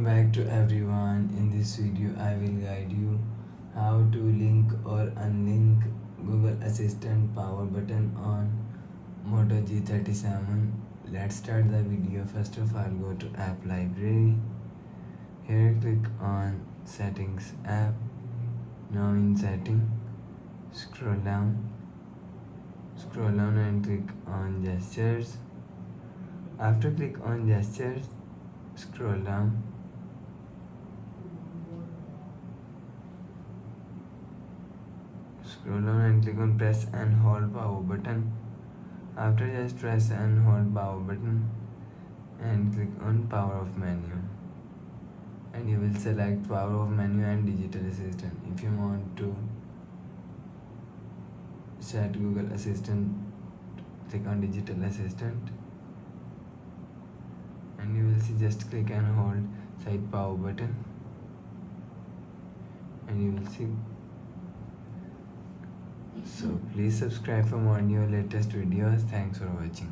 Welcome back to everyone. In this video I will guide you how to link or unlink Google Assistant power button on Moto G37. Let's start the video. First of all, go to app library. Here click on settings app. Now in setting, scroll down and click on gestures. After click on gestures, scroll down and click on press and hold power button. After just press and hold power button and click on power off menu, and you will select power off menu and digital assistant. If you want to set Google Assistant, click on digital assistant, and you will see just click and hold side power button, and you will see. So please subscribe for more new latest videos. Thanks for watching.